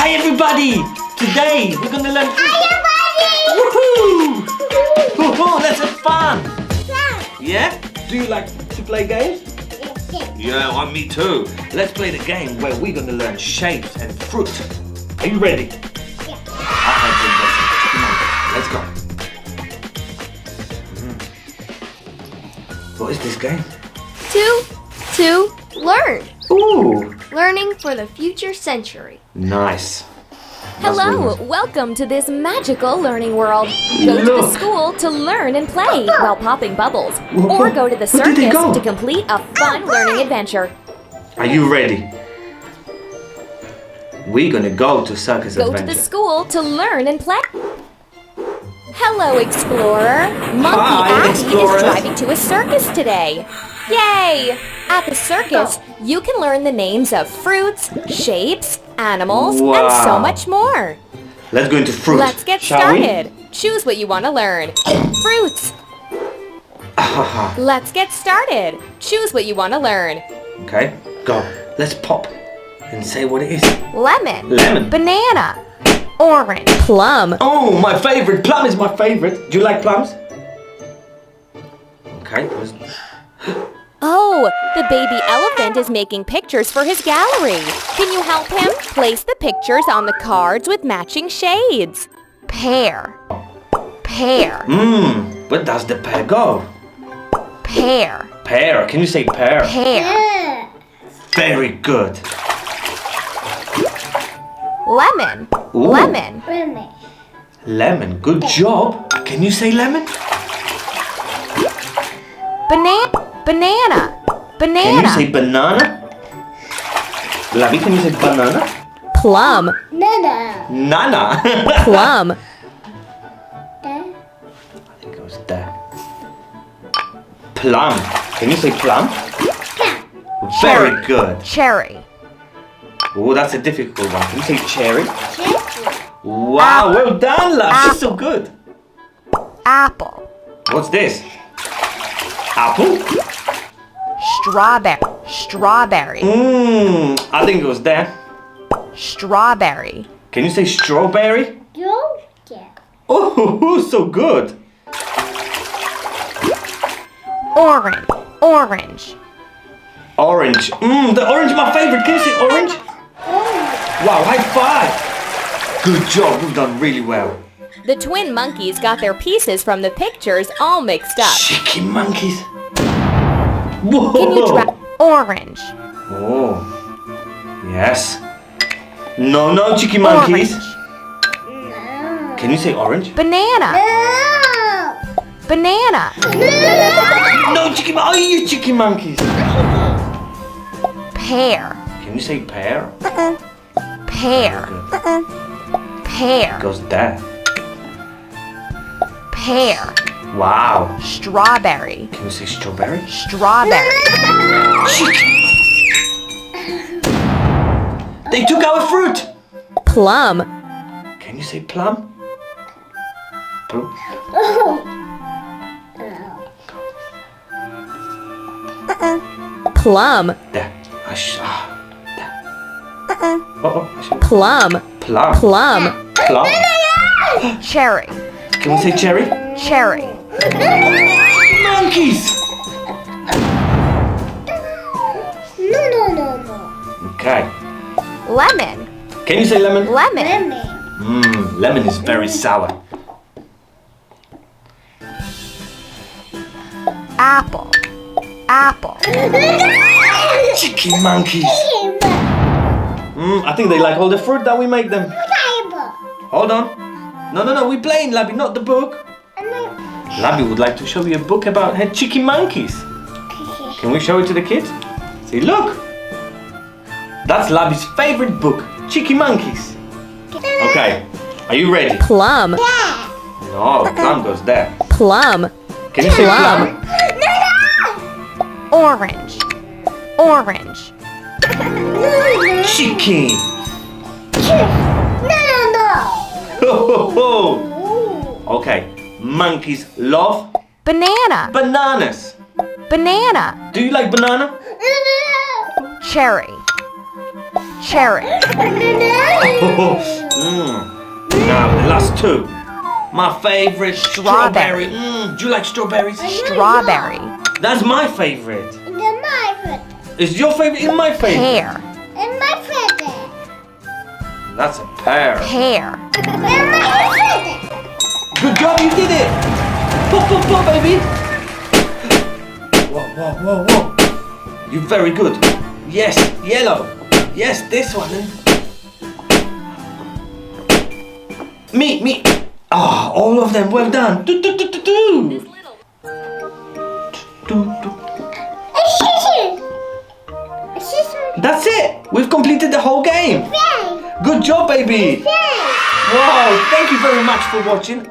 Hi everybody! Today we're gonna learn. Hi Woohoo! Woohoo! Let's have fun! everybody! Yeah? Do you like to play games? Yeah, well, me too. Let's play the game where we're gonna learn shapes and fruit. Are you ready? Yeah. Let's go. What is this game? To learn. Ooh! Learning for the future century. Nice. Hello, welcome to this magical learning world. Go to the school to learn and play while popping bubbles. Or go to the Where did they circus go? to complete a fun learning adventure. Are you ready? We're gonna go to circus Go adventure. to the school to learn and play. Hello, Explorer. Monkey Hi, Abby Explorers. is driving to a circus today. Yay! At the circus, you can learn the names of fruits, shapes, animals, and so Wow. much more. Let's go into fruit. Let's get shall started. Choose what you want to learn. Fruits. We? Let's get started. Choose what you want to learn. Okay, go. Let's pop and say what it is. Lemon. Lemon. Banana. Orange. Plum. Oh, my favorite. Plum is my favorite. Do you like plums? Okay. Oh, the baby elephant is making pictures for his gallery. Can you help him? Place the pictures on the cards with matching shades. Pear. Pear. Where does the pear go? Pear. Pear. Can you say pear? Pear. Very good. Lemon. Ooh. Lemon. Lemon. Good job. Can you say lemon? Banana. Banana. Banana. Can you say banana? Labie, can you say banana? Plum. Nana. Plum. I think it was there. Plum. Can you say plum? Very Cherry. good. Cherry. Oh, that's a difficult one. Can you say cherry? Wow, well done, love. She's so good. Apple. What's this? Apple? Strawberry. Strawberry. I think it was there. Strawberry. Can you say strawberry? Oh, so good. Orange. Orange. Orange. The orange is my favorite. Can you say orange? Wow, high five. Good job. We've done really well. The twin monkeys got their pieces from the pictures all mixed up. Cheeky monkeys. Whoa. Can you draw orange? Oh. Yes. No, cheeky monkeys. Orange. Can you say orange? Banana. Banana. No, cheeky monkeys. Oh, you cheeky monkeys. Pear. Can you say pear? Pear. Good. Pear. Goes there. Pear. Wow. Strawberry. Can you say strawberry? Strawberry. They took our fruit. Plum. Can you say plum? Plum. Plum. There. There. Uh-oh. Plum. Plum. Plum. Plum. Cherry. Can we say cherry? Cherry. Monkeys. Okay. Lemon. Can you say lemon? Lemon. Lemon is very sour. Apple. Apple. Cheeky monkeys. I think they like all the fruit that we make them. Hold on. No, we're playing, Labie, not the book. Labie would like to show you a book about her cheeky monkeys. Can we show it to the kids? See, look. That's Labie's favorite book, Cheeky Monkeys. Okay, are you ready? Plum. No, plum goes there. Plum. Can you say Plum. plum? Orange. Orange. Cheeky. Okay, monkeys love Banana. bananas. Banana. Do you like banana? Cherry. cherry. Now the last two. My favorite, Strawberry. strawberry. Do you like strawberries? Strawberry. That's my favorite. My favorite. Is your favorite in my favorite? Pear. And my favorite. That's a pear. Pear. And my favorite. Good job, you did it. Pop, pop, pop, baby. Whoa, whoa, whoa, whoa. You're very good. Yes, yellow. Yes, this one. Me. Ah, all of them. Well done. Do. That's it. We've completed the whole game. Good job, baby. Wow, thank you very much for watching.